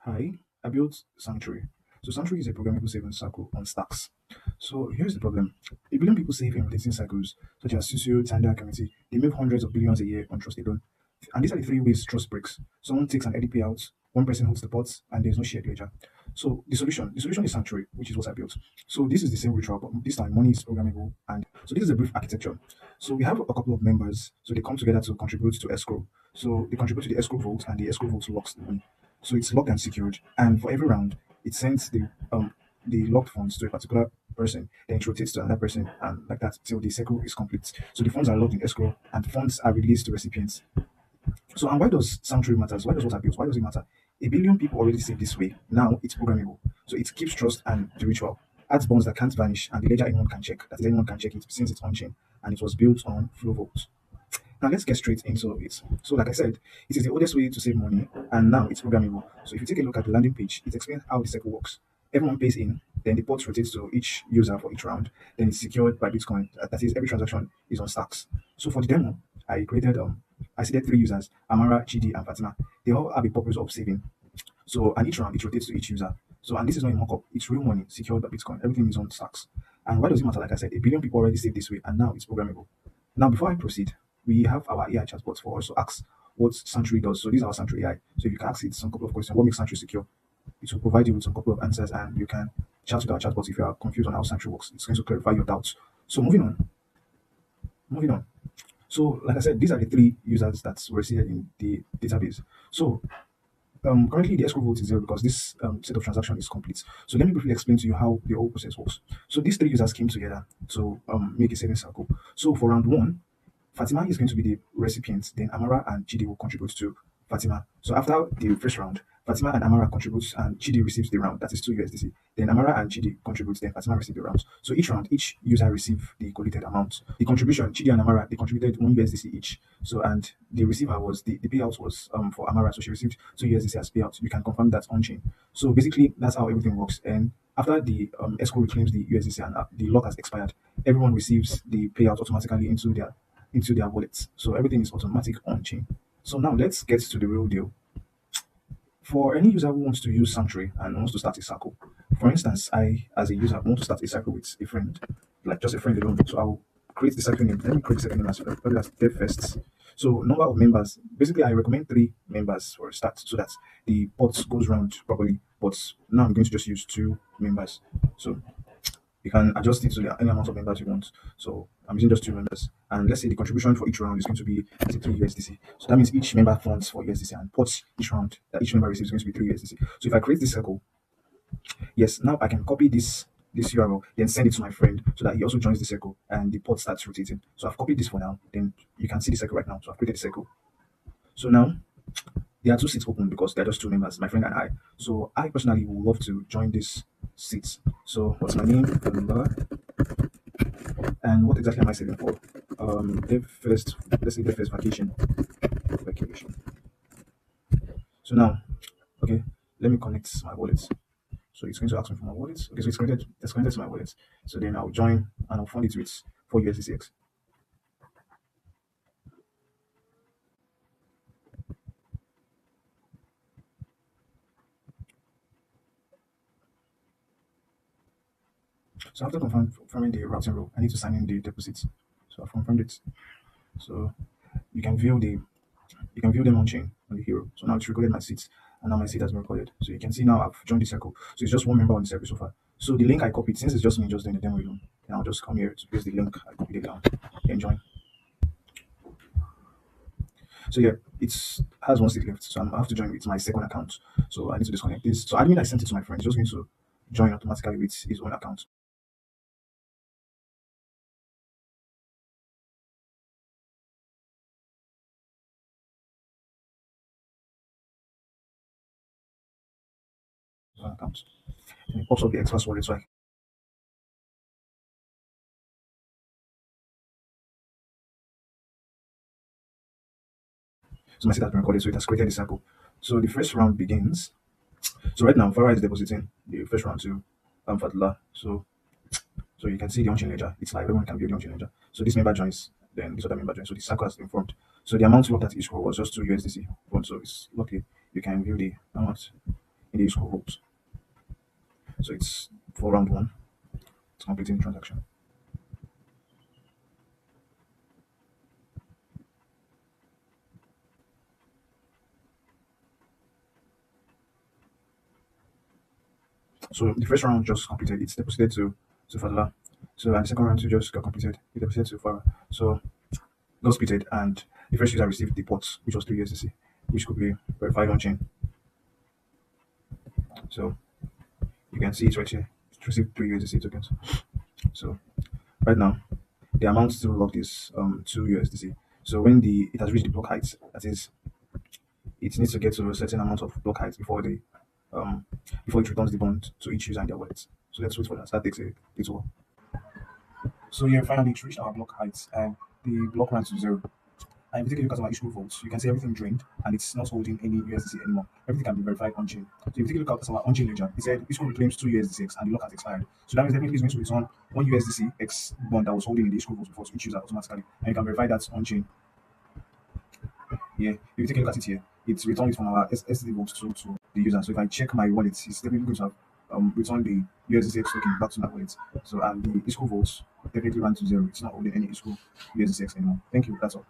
Hi, I built Sanctuary. So Sanctuary is a programmable saving circle on stacks. So here's the problem. A billion people save in rotating cycles, such as susu, tanda, community. They make hundreds of billions a year on trust alone. And these are the three ways trust breaks. Someone takes an early payout, one person holds the pots, and there's no shared ledger. So the solution is Sanctuary, which is what I built. So this is the same ritual, but this time money is programmable. And so this is a brief architecture. So we have a couple of members. So they come together to contribute to escrow. So they contribute to the escrow vault, and the escrow vault locks the money. So it's locked and secured. And for every round, it sends the locked funds to a particular person, then it rotates to another person, and like that till the circle is complete. So the funds are locked in escrow, and funds are released to recipients. So, and why does Sanctuary matters? Why does what I built? Why does it matter? A billion people already saved this way. Now it's programmable. So it keeps trust and the ritual. Adds bonds that can't vanish, and the ledger anyone can check. That is, anyone can check it since it's on chain, and it was built on FlowVault. Now let's get straight into it. So, like I said, it is the oldest way to save money, and now it's programmable. So, if you take a look at the landing page, it explains how the cycle works. Everyone pays in, then the pot rotates to each user for each round. Then it's secured by Bitcoin. That is, every transaction is on stacks. So, for the demo, I selected three users: Amara, Chidi, and Fatima. They all have a purpose of saving. So, and each round it rotates to each user. So, and this is not a mock-up; it's real money secured by Bitcoin. Everything is on stacks. And why does it matter? Like I said, a billion people already saved this way, and now it's programmable. Now, before I proceed, we have our AI chatbot for us to ask what Sanctuary does. So this is our Sanctuary AI. So if you can ask it some couple of questions, what makes Sanctuary secure? It will provide you with some couple of answers, and you can chat with our chatbot if you are confused on how Sanctuary works. It's going to clarify your doubts. So moving on. So like I said, these are the three users that were seated in the database. So currently the escrow vote is zero because this set of transaction is complete. So let me briefly explain to you how the whole process works. So these three users came together to make a saving circle. So for round one, Fatima is going to be the recipient, then Amara and Chidi will contribute to Fatima. So after the first round, Fatima and Amara contributes and Chidi receives the round, that is 2 USDC. Then Amara and Chidi contributes, then Fatima receives the rounds. So each round, each user receive the collected amount. The contribution, Chidi and Amara, they contributed 1 USDC each. So and the receiver was the payout was for Amara, so she received 2 USDC as payout. You can confirm that on chain. So basically that's how everything works. And after the escrow reclaims the USDC and the lock has expired, everyone receives the payout automatically into their wallets. So everything is automatic on chain. So now let's get to the real deal. For any user who wants to use Sanctuary and wants to start a circle, for instance, I as a user want to start a circle with a friend, like just a friend alone. So I'll create the circle name. Let me create the second name as well. Probably as dev first. So number of members. Basically, I recommend three members for a start so that the pot goes round properly. But now I'm going to just use two members. So you can adjust it to any amount of members you want. So I'm using just two members. And let's say the contribution for each round is going to be 3 USDC. So that means each member funds for USDC and pots each round that each member receives is going to be 3 USDC. So if I create this circle, yes, now I can copy this URL, then send it to my friend so that he also joins the circle and the pot starts rotating. So I've copied this for now. Then you can see the circle right now. So I've created the circle. So now there are two seats open because they're just two members, my friend and I. So I personally would love to join this seat. So what's my name? And what exactly am I saving for? Dev first, let's say dev first vacation. Vacation. So now, okay, let me connect my wallet. So it's going to ask me for my wallet. Okay, so it's connected to my wallet. So then I'll join and I'll fund it with 4 USDCX. So after confirming the routing rule, I need to sign in the deposits. So I've confirmed it. So you can view them on chain on the hero. So now it's recorded my seats, and now my seat has been recorded. So you can see now I've joined the circle. So it's just one member on the circle so far. So the link I copied, since it's just me just doing the demo alone, then I'll just come here to paste the link I copied it down. Then join. So yeah, it's has one seat left. So I have to join with my second account. So I need to disconnect this. So admin I sent it to my friend. He's just going to join automatically with his own account. Account. And it pops up the Xmas wallet so so my seat has been recorded, so it has created the circle. So the first round begins. So right now, Farah is depositing the first round to Fadla. So you can see the on-chain ledger. It's like everyone can view the on-chain ledger. So this member joins, then this other member joins. So the circle has been formed. So the amount locked at each row was just 2 USDC. So it's lucky you can view the amount. in the school vault. So it's for round one. It's completing the transaction. So the first round just completed. It's deposited to Fadla. So and the second round too just got completed. It deposited to Farah. So got splitted, and the first user received the pot, which was 3 USDC, which could be verified on chain. So you can see it's right here. It received 3 USDC tokens. So right now the amount still locked is 2 USDC. So when the it has reached the block height, that is, it needs to get to a certain amount of block height before it returns the bond to each user in their wallet. So let's wait for that. That takes a little while. So yeah, finally it reached our block height, and the block ran to zero. And if you take a look at our issue vaults, you can see everything drained and it's not holding any USDC anymore. Everything can be verified on chain. So if you take a look at our on chain ledger, it said issue reclaims 2 USDC and the lock has expired. So that means definitely it's going to return 1 USDC X bond that was holding in the issue vault before to each user automatically. And you can verify that on chain. Yeah, if you take a look at it here, it's returned it from our SD vault to the user. So if I check my wallet, it's definitely going to have returned the USDC X token back to my wallet. So and the ISCO vault definitely ran to zero. It's not holding any ISCO USDC X anymore. Thank you. That's all.